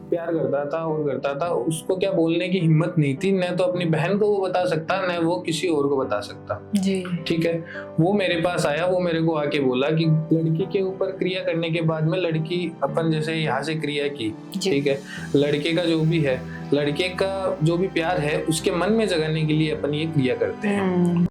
प्यार करता था और करता था, उसको क्या बोलने की हिम्मत नहीं थी, न तो अपनी बहन को वो बता सकता, न वो किसी और को बता सकता। जी। ठीक है, वो मेरे पास आया, वो मेरे को आके बोला कि लड़की के ऊपर क्रिया करने के बाद में लड़की अपन जैसे यहाँ से क्रिया की, ठीक है, लड़के का जो भी है, लड़के का जो भी प्यार है उसके मन में जगाने के लिए अपन ये क्रिया करते हैं।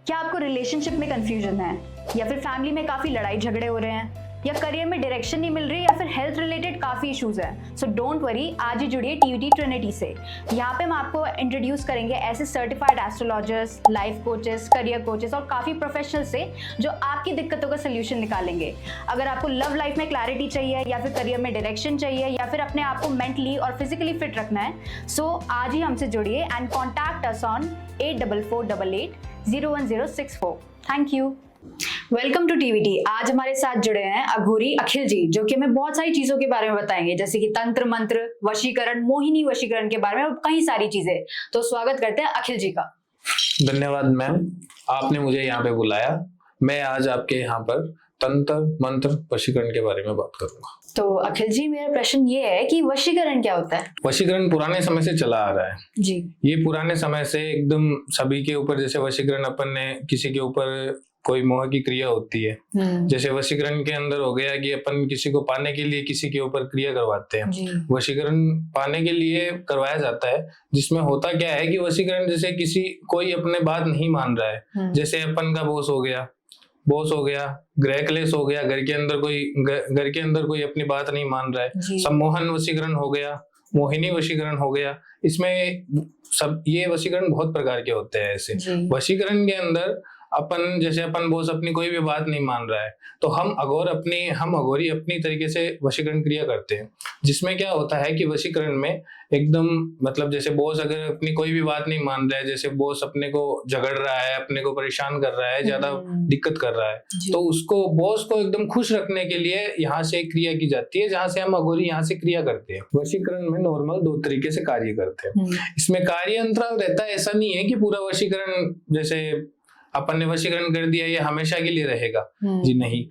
क्या आपको रिलेशनशिप में कंफ्यूजन है, या फिर फैमिली में काफी लड़ाई झगड़े हो रहे हैं, या करियर में डायरेक्शन नहीं मिल रही, या फिर हेल्थ रिलेटेड काफी इश्यूज है? सो डोंट वरी, आज ही जुड़िए टीवीटी ट्रिनिटी से। यहाँ पे हम आपको इंट्रोड्यूस करेंगे ऐसे certified astrologers, life coaches, career coaches और काफी प्रोफेशनल से जो आपकी दिक्कतों का सोल्यूशन निकालेंगे। अगर आपको लव लाइफ में क्लैरिटी चाहिए, या फिर करियर में डायरेक्शन चाहिए, या फिर अपने आप को मेंटली और फिजिकली फिट रखना है, सो आज ही हमसे जुड़िए and contact us on 8448801064। Thank you. Welcome to TVT. आज हमारे साथ जुड़े हैं अघोरी अखिल जी, जो कि हमें बहुत सारी चीजों के बारे में बताएंगे, जैसे कि तंत्र मंत्र, वशीकरण, मोहिनी वशीकरण के बारे में और कई सारी चीजें। तो स्वागत करते हैं अखिल जी का। धन्यवाद मैम, आपने मुझे यहाँ पे बुलाया। मैं आज आपके यहाँ पर तंत्र मंत्र वशीकरण के बारे में बात करूंगा। तो अखिल जी, मेरा प्रश्न ये है कि वशीकरण क्या होता है? वशीकरण पुराने समय से चला आ रहा है जी। ये पुराने समय से एकदम सभी के ऊपर, जैसे वशीकरण अपन ने किसी के ऊपर कोई मोह की क्रिया होती है, जैसे वशीकरण के अंदर हो गया कि अपन किसी को पाने के लिए किसी के ऊपर क्रिया करवाते हैं। वशीकरण पाने के लिए करवाया जाता है, जिसमें होता क्या है कि वशीकरण जैसे कोई अपने बात नहीं मान रहा है, जैसे अपन का बॉस हो गया, ग्रह क्लेश हो गया, घर के अंदर कोई अपनी बात नहीं मान रहा है, सम्मोहन वशीकरण हो गया, मोहिनी वशीकरण हो गया। इसमें सब ये वशीकरण बहुत प्रकार के होते हैं। ऐसे वशीकरण के अंदर अपन बॉस अपनी कोई भी बात नहीं मान रहा है, तो हम अघोरी अपनी तरीके से वशीकरण क्रिया करते हैं, जिसमें क्या होता है कि वशीकरण में एकदम मतलब जैसे बॉस अगर अपनी कोई भी बात नहीं मान रहा है, जैसे बॉस अपने को झगड़ रहा है, अपने को परेशान कर रहा है, ज्यादा दिक्कत कर रहा है, तो बॉस को एकदम खुश रखने के लिए यहाँ से क्रिया की जाती है, जहाँ से हम अघोरी यहाँ से क्रिया करते हैं। वशीकरण में नॉर्मल 2 तरीके से कार्य करते हैं। इसमें कार्य अंतराल रहता है, ऐसा नहीं है कि पूरा वशीकरण जैसे अपन ने वशीकरण कर दिया ये हमेशा के लिए रहेगा, जी नहीं।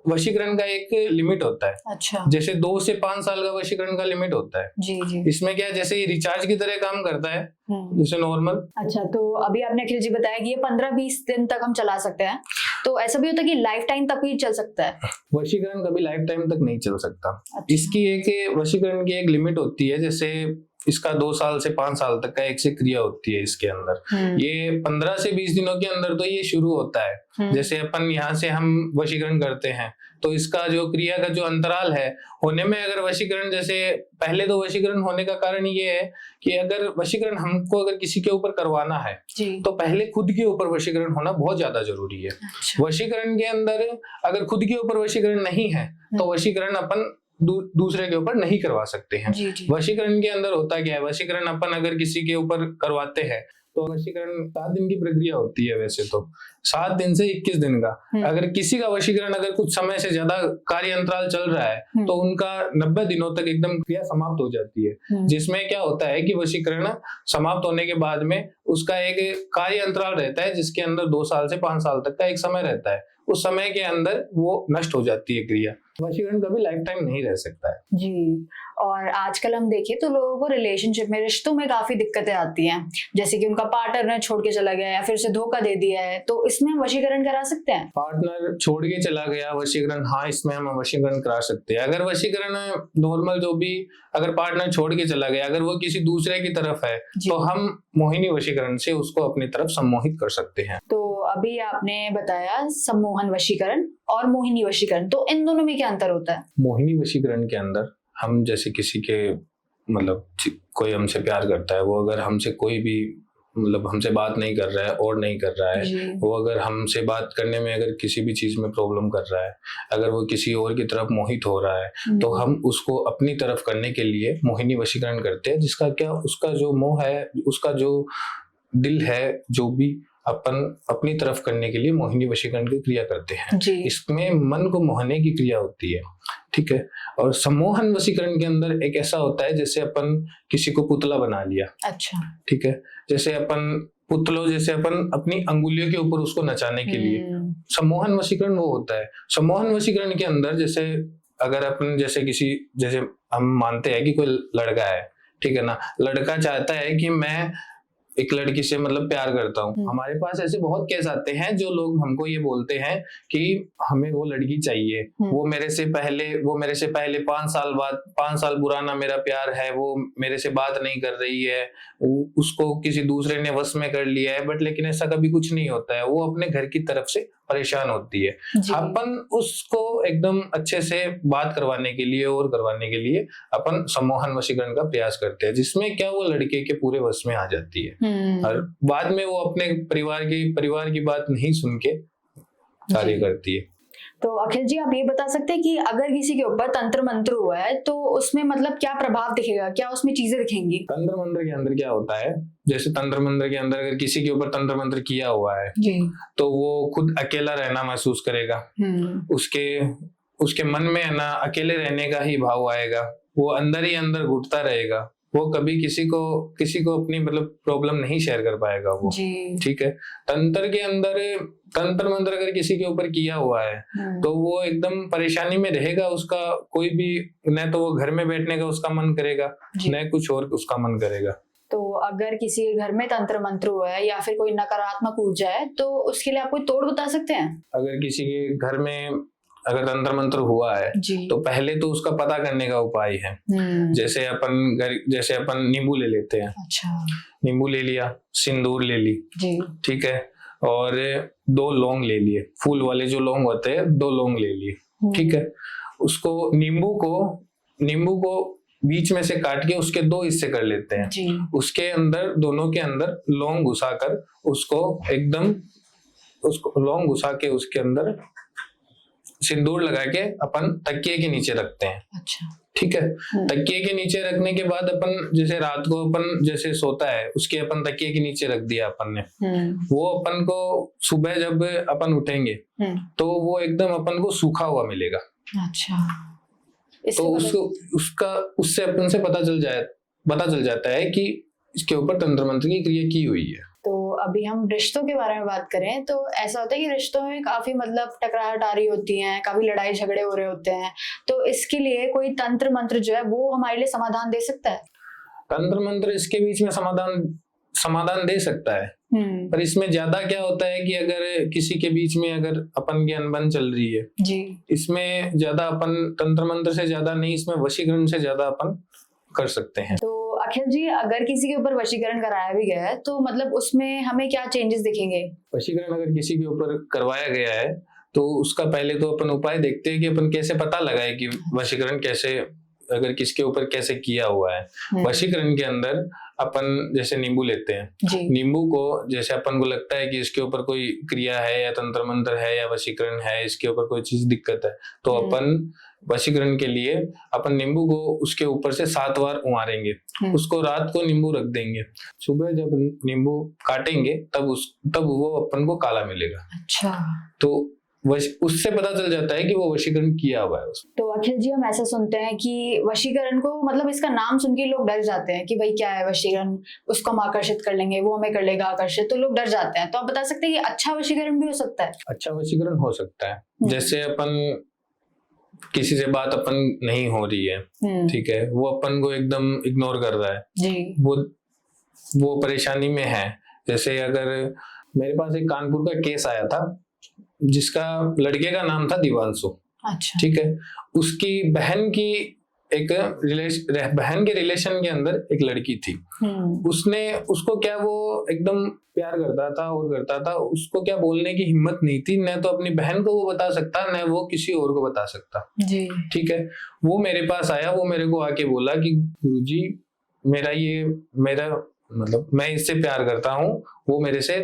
वशीकरण का एक लिमिट होता है। अच्छा। जैसे 2 से 5 साल का वशीकरण का लिमिट होता है। जी। इसमें क्या जैसे ये रिचार्ज की तरह काम करता है, जैसे नॉर्मल। अच्छा, तो अभी आपने अखिल जी बताया कि ये 15-20 दिन तक हम चला सकते हैं, तो ऐसा भी होता है कि लाइफ टाइम तक भी चल सकता है? वशीकरण कभी लाइफ टाइम तक नहीं चल सकता। अच्छा। इसकी वशीकरण की एक लिमिट होती है, जैसे इसका 2 साल से 5 साल तक का एक से क्रिया होती है इसके अंदर। ये 15 से 20 दिनों के अंदर तो ये शुरू होता है। जैसे अपन यहाँ से हम वशीकरण करते हैं, तो इसका जो क्रिया का जो अंतराल है होने में, अगर वशीकरण जैसे पहले तो वशीकरण होने का कारण ये है कि अगर वशीकरण हमको अगर किसी के ऊपर करवाना है तो पहले खुद के ऊपर वशीकरण होना बहुत ज्यादा जरूरी है। अच्छा। वशीकरण के अंदर अगर खुद के ऊपर वशीकरण नहीं है तो वशीकरण अपन दूसरे के ऊपर नहीं करवा सकते हैं। वशीकरण के अंदर होता क्या है, वशीकरण अपन अगर किसी के ऊपर करवाते हैं तो वशीकरण 7 दिन की प्रक्रिया होती है, वैसे तो 7 दिन से 21 दिन का। अगर किसी का वशीकरण अगर कुछ समय से ज्यादा कार्य अंतराल चल रहा है तो उनका 90 दिनों तक एकदम क्रिया समाप्त हो जाती है, जिसमें क्या होता है कि वशीकरण समाप्त होने के बाद में उसका एक कार्य अंतराल रहता है, जिसके अंदर 2 साल से 5 साल तक का एक समय रहता है। उस समय के अंदर वो नष्ट हो जाती है क्रिया। वशीकरण कभी लाइफ टाइम नहीं रह सकता है। जी। और आजकल हम देखें तो लोगों को रिलेशनशिप में, रिश्तों में काफी दिक्कतें आती हैं, जैसे कि उनका पार्टनर ने छोड़ के चला गया या फिर उसे धोखा दे दिया है, तो इसमें हम वशीकरण करा सकते हैं? पार्टनर छोड़ के चला गया वशीकरण, हाँ, इसमें हम वशीकरण करा सकते हैं। अगर वशीकरण नॉर्मल जो भी अगर पार्टनर छोड़ के चला गया, अगर वो किसी दूसरे की तरफ है, तो हम मोहिनी वशीकरण से उसको अपनी तरफ सम्मोहित कर सकते हैं। तो अभी आपने बताया सम्मोहन वशीकरण और मोहिनी वशीकरण, तो इन दोनों में क्या अंतर होता है? मोहिनी वशीकरण के अंदर हम जैसे किसी के मतलब कोई हमसे प्यार करता है, वो अगर हमसे कोई भी मतलब हमसे बात नहीं कर रहा है और नहीं कर रहा है, वो अगर हमसे बात करने में अगर किसी भी चीज में प्रॉब्लम कर रहा है, अगर वो किसी और की तरफ मोहित हो रहा है, तो हम उसको अपनी तरफ करने के लिए मोहिनी वशीकरण करते हैं, जिसका क्या उसका जो मोह है, उसका जो दिल है, जो भी अपन अपनी तरफ करने के लिए मोहिनी वशीकरण की क्रिया करते हैं जी। इसमें मन को मोहने की क्रिया होती है, ठीक है। और सम्मोहन वशीकरण के अंदर एक ऐसा होता है जैसे अपन किसी को पुतला बना लिया, अच्छा, ठीक है। जैसे अपन अपनी अंगुलियों के ऊपर उसको नचाने के लिए, सम्मोहन वशीकरण वो होता है। सम्मोहन वशीकरण के अंदर जैसे अगर अपन जैसे हम मानते हैं कि कोई लड़का है, ठीक है ना, लड़का चाहता है कि मैं एक लड़की से मतलब प्यार करता हूँ। हमारे पास ऐसे बहुत केस आते हैं जो लोग हमको ये बोलते हैं कि हमें वो लड़की चाहिए, वो मेरे से पहले 5 साल पुराना मेरा प्यार है, वो मेरे से बात नहीं कर रही है, उसको किसी दूसरे ने वश में कर लिया है, बट लेकिन ऐसा कभी कुछ नहीं होता है, वो अपने घर की तरफ से परेशान होती है। अपन उसको एकदम अच्छे से बात करवाने के लिए अपन सम्मोहन वशीकरण का प्रयास करते हैं, जिसमें क्या वो लड़के के पूरे वश में आ जाती है और बाद में वो अपने परिवार की बात नहीं सुन के कार्य करती है। तो अखिल जी, आप ये बता सकते हैं कि अगर किसी के ऊपर तंत्र मंत्र हुआ है तो उसमें मतलब क्या प्रभाव दिखेगा, क्या उसमें चीजें दिखेंगी? तंत्र मंत्र के अंदर क्या होता है, जैसे तंत्र मंत्र के अंदर अगर किसी के ऊपर तंत्र मंत्र किया हुआ है जी, तो वो खुद अकेला रहना महसूस करेगा, उसके मन में है ना अकेले रहने का ही भाव आएगा, वो अंदर ही अंदर घुटता रहेगा, वो कभी किसी को अपनी मतलब प्रॉब्लम नहीं शेयर कर पाएगा वो, ठीक है। तंत्र मंत्र अगर किसी के ऊपर किया हुआ है तो वो एकदम परेशानी में रहेगा, उसका कोई भी न तो वो घर में बैठने का उसका मन करेगा न कुछ और उसका मन करेगा। तो अगर किसी के घर में तंत्र मंत्र हुआ है या फिर कोई नकारात्मक ऊर्जा है तो उसके लिए आप कोई तोड़ बता सकते हैं? अगर किसी के घर में अगर तंत्र मंत्र हुआ है तो पहले तो उसका पता करने का उपाय है, जैसे अपन नींबू ले लेते हैं। अच्छा। नींबू ले लिया, सिंदूर ले ली, ठीक है, और 2 लौंग ले लिए, फूल वाले जो लौंग होते हैं 2 लौंग ले लिए, ठीक है। उसको नींबू को बीच में से काट के उसके 2 हिस्से कर लेते हैं, उसके अंदर दोनों के अंदर लौंग घुसाकर लौंग घुसा के उसके अंदर सिंदूर लगा के अपन तकिए के नीचे रखते हैं। अच्छा, ठीक है। तकिए के नीचे रखने के बाद अपन जैसे रात को अपन जैसे सोता है उसके अपन तकिए के नीचे रख दिया अपन ने, वो अपन को सुबह जब अपन उठेंगे तो वो एकदम अपन को सूखा हुआ मिलेगा। अच्छा, तो उससे अपन से पता चल जाता है कि इसके ऊपर तंत्र मंत्र की क्रिया की हुई है। तो अभी हम रिश्तों के बारे में बात करें तो ऐसा होता है कि रिश्तों में काफी मतलब टकराहट आ रही होती है, काफी लड़ाई झगड़े हो रहे होते हैं, तो इसके लिए कोई तंत्र मंत्र जो है वो हमारे लिए समाधान दे सकता है? तंत्र मंत्र इसके बीच में समाधान दे सकता है, पर इसमें ज्यादा क्या होता है कि अगर किसी के बीच में अगर अपन की अनबन चल रही है जी, इसमें ज्यादा अपन तंत्र मंत्र से ज्यादा नहीं, इसमें वशीकरण से ज्यादा अपन कर सकते हैं। तो अखिल जी, अगर किसी के ऊपर वशीकरण कराया भी गया है तो मतलब उसमें हमें क्या चेंजेस दिखेंगे? वशीकरण अगर किसी के ऊपर करवाया गया है तो उसका पहले तो अपन उपाय देखते हैं कि अपन कैसे पता लगाए कि वशीकरण अगर किसके ऊपर कैसे किया हुआ है। वशीकरण के अंदर अपन जैसे नींबू लेते हैं, नींबू को जैसे अपन को लगता है कि इसके ऊपर कोई क्रिया है या तंत्र मंत्र है या वशीकरण है, इसके ऊपर कोई चीज दिक्कत है, तो अपन वशीकरण के लिए अपन नींबू को उसके ऊपर से 7 बार उमारेंगे, उसको रात को नींबू रख देंगे, सुबह जब नींबू काटेंगे तब वो अपन को काला मिलेगा। अच्छा, तो उससे पता चल जाता है कि वो वशीकरण किया हुआ है। तो अखिल जी, हम ऐसा सुनते हैं कि वशीकरण को मतलब इसका नाम सुन के लोग डर जाते हैं कि भाई क्या है वशीकरण, उसको हम आकर्षित कर लेंगे, वो हमें कर लेगा आकर्षित, तो लोग डर जाते हैं। तो आप बता सकते हैं कि अच्छा वशीकरण भी हो सकता है? अच्छा वशीकरण हो सकता है, जैसे अपन किसी से बात अपन नहीं हो रही है, ठीक है, वो अपन को एकदम इग्नोर कर रहा है जी, वो परेशानी में है। जैसे अगर मेरे पास एक कानपुर का केस आया था जिसका लड़के का नाम था दिवांशु। अच्छा, ठीक है, उसकी बहन के रिलेशन के अंदर एक लड़की थी, उसको क्या वो एकदम प्यार करता था, उसको क्या बोलने की हिम्मत नहीं थी, न तो अपनी बहन को वो बता सकता न वो किसी और को बता सकता जी, ठीक है। वो मेरे पास आया, वो मेरे को आके बोला कि गुरुजी मेरा मतलब मैं इससे प्यार करता हूँ, वो मेरे से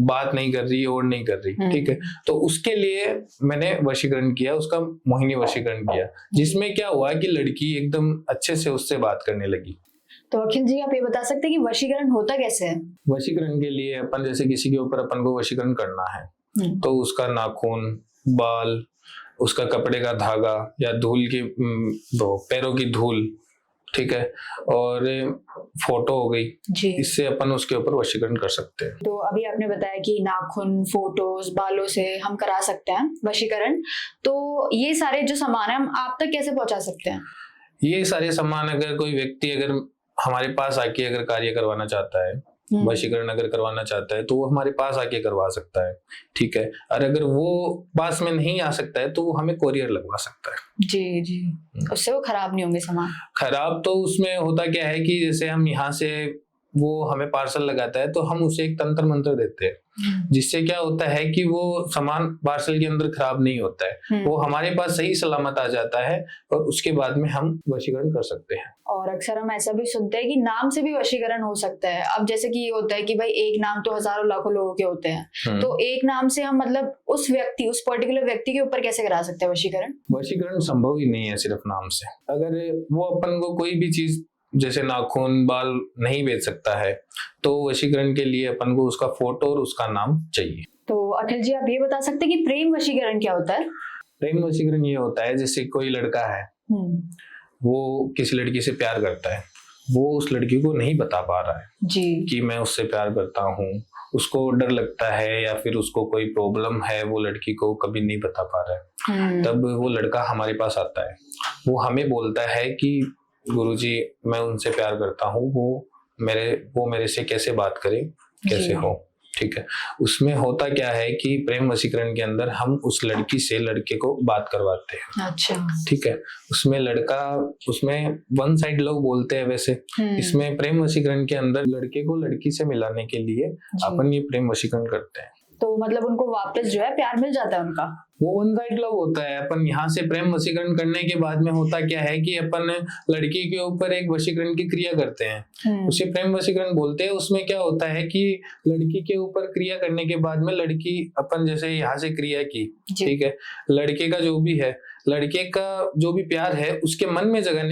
बात नहीं कर रही और नहीं कर रही, ठीक है। तो उसके लिए मैंने वशीकरण किया, उसका मोहिनी वशीकरण किया, जिसमें क्या हुआ कि लड़की एकदम अच्छे से उससे बात करने लगी। तो अखिल जी आप ये बता सकते हैं कि वशीकरण होता कैसे है? वशीकरण के लिए अपन जैसे किसी के ऊपर अपन को वशीकरण करना है तो उसका नाखून, बाल, उसका कपड़े का धागा या धूल की वो पैरों की धूल, ठीक है, और फोटो हो गई जी। इससे अपन उसके ऊपर वशीकरण कर सकते हैं। तो अभी आपने बताया कि नाखून, फोटोज, बालों से हम करा सकते हैं वशीकरण, तो ये सारे जो सामान है हम आप तक कैसे पहुंचा सकते हैं? ये सारे सामान अगर कोई व्यक्ति अगर हमारे पास आके अगर कार्य करवाना चाहता है, वशीकरण अगर करवाना चाहता है तो वो हमारे पास आके करवा सकता है, ठीक है। और अगर वो पास में नहीं आ सकता है तो वो हमें कोरियर लगवा सकता है। जी जी, उससे वो खराब नहीं होंगे सामान? खराब तो उसमें होता क्या है कि जैसे हम यहाँ से वो हमें पार्सल लगाता है तो हम उसे एक तंत्र मंत्र देते हैं जिससे क्या होता है कि वो सामान पार्सल के अंदर खराब नहीं होता है, वो हमारे पास सही सलामत आ जाता है और उसके बाद में हम वशीकरण कर सकते हैं। और अक्सर हम ऐसा भी सुनते हैं कि नाम से भी वशीकरण हो सकता है। अब जैसे कि ये होता है कि भाई एक नाम तो हजारों लाखों लोगों के होते हैं, तो एक नाम से हम मतलब उस पर्टिकुलर व्यक्ति के ऊपर कैसे करा सकते हैं वशीकरण? वशीकरण संभव ही नहीं है सिर्फ नाम से। अगर वो अपन को कोई भी चीज जैसे नाखून, बाल नहीं बेच सकता है तो वशीकरण के लिए अपन को उसका फोटो और उसका नाम चाहिए। तो अखिल जी आप ये बता सकते हैं कि प्रेम वशीकरण क्या होता है? प्रेम वशीकरण ये होता है जैसे कोई लड़का है वो किसी लड़की से प्यार करता है, वो उस लड़की को नहीं बता पा रहा है जी कि मैं उससे प्यार करता हूँ, उसको डर लगता है या फिर उसको कोई प्रॉब्लम है, वो लड़की को कभी नहीं बता पा रहा है। तब वो लड़का हमारे पास आता है, वो हमें बोलता है कि गुरुजी मैं उनसे प्यार करता हूँ, वो मेरे से कैसे बात करें, कैसे हो, ठीक है। उसमें होता क्या है कि प्रेम वशीकरण के अंदर हम उस लड़की से लड़के को बात करवाते हैं। अच्छा, ठीक है। उसमें वन साइड लव बोलते हैं वैसे। इसमें प्रेम वशीकरण के अंदर लड़के को लड़की से मिलाने के लिए अपन ये प्रेम वशीकरण करते हैं। तो मतलब उनको वापस जो है प्यार मिल जाता है उनका? वो वन साइड लव होता है। अपन यहाँ से प्रेम वशीकरण करने के बाद में होता क्या है कि अपन लड़की के ऊपर एक वशीकरण की क्रिया करते हैं, उसे प्रेम वशीकरण बोलते हैं। उसमें क्या होता है कि लड़की के ऊपर क्रिया करने के बाद में लड़की, अपन जैसे यहाँ से क्रिया की, ठीक है, लड़के का जो भी प्यार है उसके मन में जगह